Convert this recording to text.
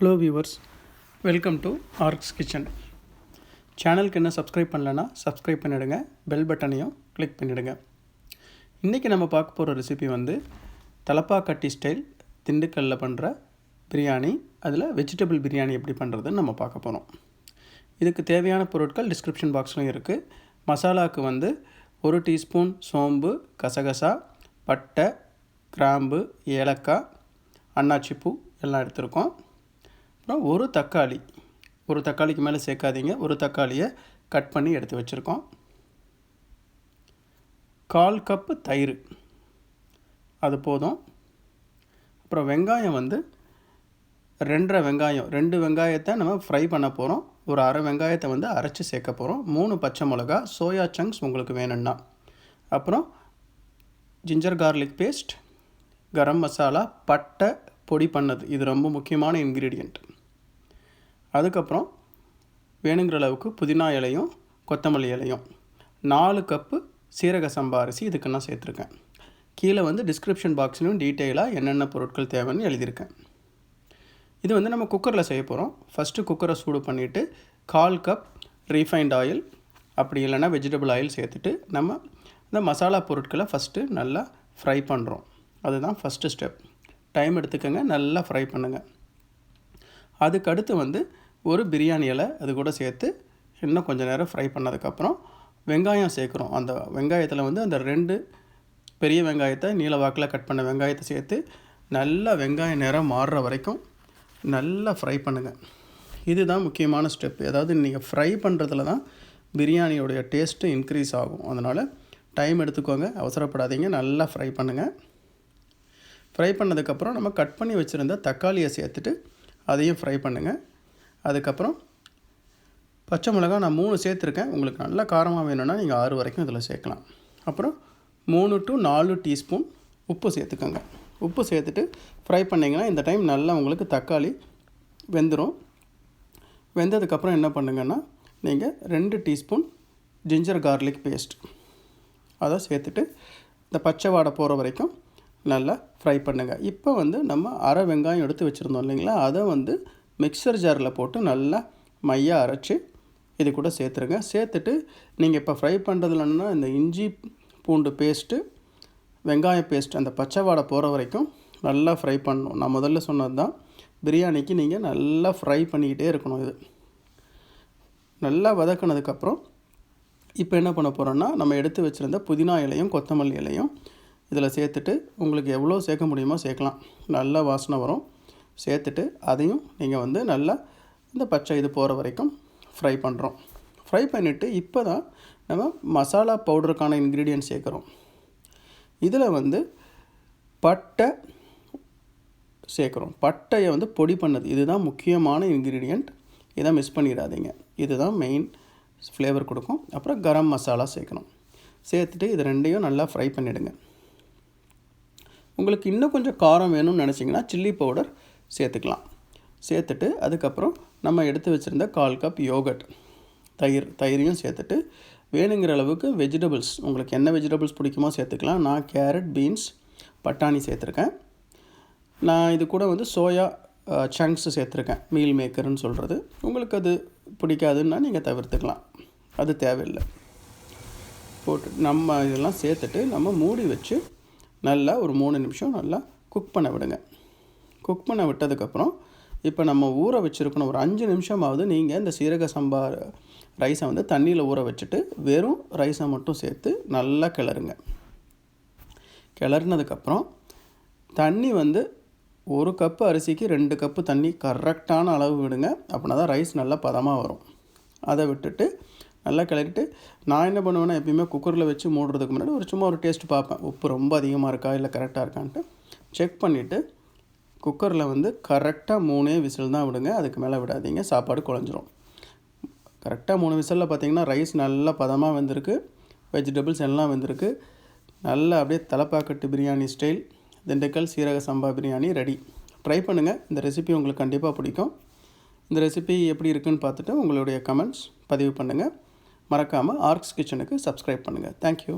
Hello viewers, welcome to arcs kitchen. சேனலுக்கு என்ன subscribe பண்ணலன்னா சப்ஸ்கிரைப் பண்ணிவிடுங்க, பெல் பட்டனையும் கிளிக் பண்ணிவிடுங்க. இன்றைக்கி நம்ம பார்க்க போகிற ரெசிபி வந்து தலப்பாக்கட்டி ஸ்டைல் திண்டுக்கல்லில் பண்ணுற பிரியாணி. அதில் வெஜிடபிள் பிரியாணி எப்படி பண்ணுறதுன்னு நம்ம பார்க்க போகிறோம். இதுக்கு தேவையான பொருட்கள் டிஸ்கிரிப்ஷன் பாக்ஸ்லையும் இருக்குது. மசாலாவுக்கு வந்து 1 டீஸ்பூன் சோம்பு, கசகசா, பட்டை, கிராம்பு, ஏலக்காய், அன்னாச்சிப்பூ எல்லாம் எடுத்துருக்கோம். அப்புறம் ஒரு தக்காளிக்கு மேலே சேர்க்காதீங்க, ஒரு தக்காளியை கட் பண்ணி எடுத்து வச்சுருக்கோம். 1/4 கப்பு தயிர், அது போதும். அப்புறம் வெங்காயம் வந்து 2 வெங்காயம், 2 வெங்காயத்தை நம்ம ஃப்ரை பண்ண போகிறோம். ஒரு அரை வெங்காயத்தை வந்து அரைச்சி சேர்க்க போகிறோம். 3 பச்சை மிளகா, சோயா சங்க்ஸ் உங்களுக்கு வேணும்னா. அப்புறம் ginger garlic paste, garam masala, பட்டை பொடி பண்ணது, இது ரொம்ப முக்கியமான இன்க்ரீடியண்ட். அதுக்கப்புறம் வேணுங்கிற அளவுக்கு புதினா இலையும் கொத்தமல்லி இலையும். 4 கப்பு சீரக சம்பா அரிசி இதுக்கு நான் சேர்த்துருக்கேன். கீழே வந்து டிஸ்கிரிப்ஷன் பாக்ஸ்லையும் டீட்டெயிலாக என்னென்ன பொருட்கள் தேவைன்னு எழுதியிருக்கேன். இது வந்து நம்ம குக்கரில் செய்ய போகிறோம். ஃபஸ்ட்டு குக்கரை சூடு பண்ணிவிட்டு 1/4 கப் ரீஃபைண்ட் ஆயில், அப்படி இல்லைன்னா வெஜிடபிள் ஆயில் சேர்த்துட்டு நம்ம இந்த மசாலா பொருட்களை ஃபஸ்ட்டு நல்லா ஃப்ரை பண்ணுறோம். அதுதான் ஃபஸ்ட்டு ஸ்டெப். டைம் எடுத்துக்கோங்க, நல்லா ஃப்ரை பண்ணுங்கள். அதுக்கடுத்து வந்து ஒரு பிரியாணி இலை அது கூட சேர்த்து இன்னும் கொஞ்சம் நேரம் ஃப்ரை பண்ணதுக்கப்புறம் வெங்காயம் சேர்க்குறோம். அந்த வெங்காயத்தில் வந்து அந்த 2 பெரிய வெங்காயத்தை நீல வாக்கில் கட் பண்ண வெங்காயத்தை சேர்த்து நல்லா வெங்காயம் நிறம் மாறுற வரைக்கும் நல்லா ஃப்ரை பண்ணுங்கள். இதுதான் முக்கியமான ஸ்டெப். அதாவது நீங்கள் ஃப்ரை பண்ணுறதுல தான் பிரியாணியோடைய டேஸ்ட்டு இன்க்ரீஸ் ஆகும். அதனால் டைம் எடுத்துக்கோங்க, அவசரப்படாதீங்க, நல்லா ஃப்ரை பண்ணுங்கள். ஃப்ரை பண்ணதுக்கப்புறம் நம்ம கட் பண்ணி வச்சுருந்த தக்காளியை சேர்த்துட்டு அதையும் ஃப்ரை பண்ணுங்கள். அதுக்கப்புறம் பச்சை மிளகா நான் 3 சேர்த்துருக்கேன். உங்களுக்கு நல்லா காரமாக வேணும்னா நீங்கள் 6 வரைக்கும் இதில் சேர்க்கலாம். அப்புறம் 3 to 4 டீஸ்பூன் உப்பு சேர்த்துக்கோங்க. உப்பு சேர்த்துட்டு ஃப்ரை பண்ணிங்கன்னா இந்த டைம் நல்லா உங்களுக்கு தக்காளி வெந்துடும். வெந்ததுக்கப்புறம் என்ன பண்ணுங்கன்னா நீங்கள் 2 டீஸ்பூன் ஜிஞ்சர் கார்லிக் பேஸ்ட் அதை சேர்த்துட்டு இந்த பச்சை வாடை போகிற வரைக்கும் நல்லா ஃப்ரை பண்ணுங்கள். இப்போ வந்து நம்ம அரை வெங்காயம் எடுத்து வச்சுருந்தோம் இல்லைங்களா, அதை வந்து மிக்சர் ஜாரில் போட்டு நல்லா மையாக அரைச்சி இது கூட சேர்த்துருங்க. சேர்த்துட்டு நீங்கள் இப்போ ஃப்ரை பண்ணுறதுலன்னா இந்த இஞ்சி பூண்டு பேஸ்ட்டு, வெங்காய பேஸ்ட் அந்த பச்சை வாடை போகிற வரைக்கும் நல்லா ஃப்ரை பண்ணணும். நான் முதல்ல சொன்னது தான், பிரியாணிக்கு நீங்கள் நல்லா ஃப்ரை பண்ணிக்கிட்டே இருக்கணும். இது நல்லா வதக்கினதுக்கப்புறம் இப்போ என்ன பண்ண போகிறோன்னா நம்ம எடுத்து வச்சுருந்த புதினா இலையும் கொத்தமல்லி இலையும் இதில் சேர்த்துட்டு உங்களுக்கு எவ்வளோ சேர்க்க முடியுமோ சேர்க்கலாம். நல்லா வாசனை வரும். சேர்த்துட்டு அதையும் நீங்கள் வந்து நல்லா இந்த பச்சை இது போகிற வரைக்கும் ஃப்ரை பண்ணுறோம். ஃப்ரை பண்ணிவிட்டு இப்போ தான் நம்ம மசாலா பவுடருக்கான இன்க்ரீடியன்ட் சேர்க்குறோம். இதில் வந்து பட்டை சேர்க்குறோம். பட்டையை வந்து பொடி பண்ணது, இதுதான் முக்கியமான இன்க்ரீடியண்ட். இதை மிஸ் பண்ணிடாதீங்க, இதுதான் மெயின் ஃப்ளேவர் கொடுக்கும். அப்புறம் கரம் மசாலா சேர்க்கணும். சேர்த்துட்டு இது 2ஐயும் நல்லா ஃப்ரை பண்ணிவிடுங்க. உங்களுக்கு இன்னும் கொஞ்சம் காரம் வேணும்னு நினச்சிங்கன்னா சில்லி பவுடர் சேர்த்துக்கலாம். சேர்த்துட்டு அதுக்கப்புறம் நம்ம எடுத்து வச்சுருந்த 1/4 கப் யோகட், தயிரையும் சேர்த்துட்டு வேணுங்கிற அளவுக்கு வெஜிடபிள்ஸ், உங்களுக்கு என்ன வெஜிடபிள்ஸ் பிடிக்குமோ சேர்த்துக்கலாம். நான் கேரட், பீன்ஸ், பட்டாணி சேர்த்துருக்கேன். நான் இது கூட வந்து சோயா சங்க்ஸ் சேர்த்துருக்கேன், மீல் மேக்கர்னு சொல்கிறது. உங்களுக்கு அது பிடிக்காதுன்னா நீங்கள் தவிர்த்துக்கலாம், அது தேவையில்லை. போட்டு நம்ம இதெல்லாம் சேர்த்துட்டு நம்ம மூடி வச்சு நல்லா ஒரு 3 நிமிஷம் நல்லா குக் பண்ண விடுங்க. குக் பண்ண விட்டதுக்கப்புறம் இப்போ நம்ம ஊற வச்சுருக்கணும் ஒரு 5 நிமிஷமாவது. நீங்கள் இந்த சீரக சம்பா ரைஸை வந்து தண்ணியில் ஊற வச்சுட்டு வெறும் ரைஸை மட்டும் சேர்த்து நல்லா கிளறுங்க. கிளறினதுக்கப்புறம் தண்ணி வந்து 1 கப்பு அரிசிக்கு 2 கப்பு தண்ணி கரெக்டான அளவு விடுங்க. அப்படின்னா தான் ரைஸ் நல்லா பதமாக வரும். அதை விட்டுட்டு நல்லா கிளறிட்டு நான் என்ன பண்ணுவேன்னா எப்பயுமே குக்கரில் வச்சு மூடுறதுக்கு முன்னாடி சும்மா ஒரு டேஸ்ட் பார்ப்பேன். உப்பு ரொம்ப அதிகமாக இருக்கா இல்லை கரெக்டாக இருக்கான்ட்டு செக் பண்ணிவிட்டு குக்கரில் வந்து கரெக்டாக 3 விசில் தான் விடுங்க, அதுக்கு மேலே விடாதீங்க, சாப்பாடு குழஞ்சிரும். கரெக்டாக 3 விசிலில் பார்த்திங்கன்னா ரைஸ் நல்லா பதமாக வெந்திருக்கு, வெஜிடபிள்ஸ் எல்லாம் வெந்திருக்கு. நல்லா அப்படியே தலப்பாக்கட்டு பிரியாணி ஸ்டைல் திண்டுக்கல் சீரக சம்பா பிரியாணி ரெடி. ட்ரை பண்ணுங்கள், இந்த ரெசிபி உங்களுக்கு கண்டிப்பாக பிடிக்கும். இந்த ரெசிபி எப்படி இருக்குன்னு பார்த்துட்டு உங்களுடைய கமெண்ட்ஸ் பதிவு பண்ணுங்கள். மறக்காமல் ஆர்க்ஸ் கிச்சனுக்கு சப்ஸ்கிரைப் பண்ணுங்கள். தேங்க்யூ.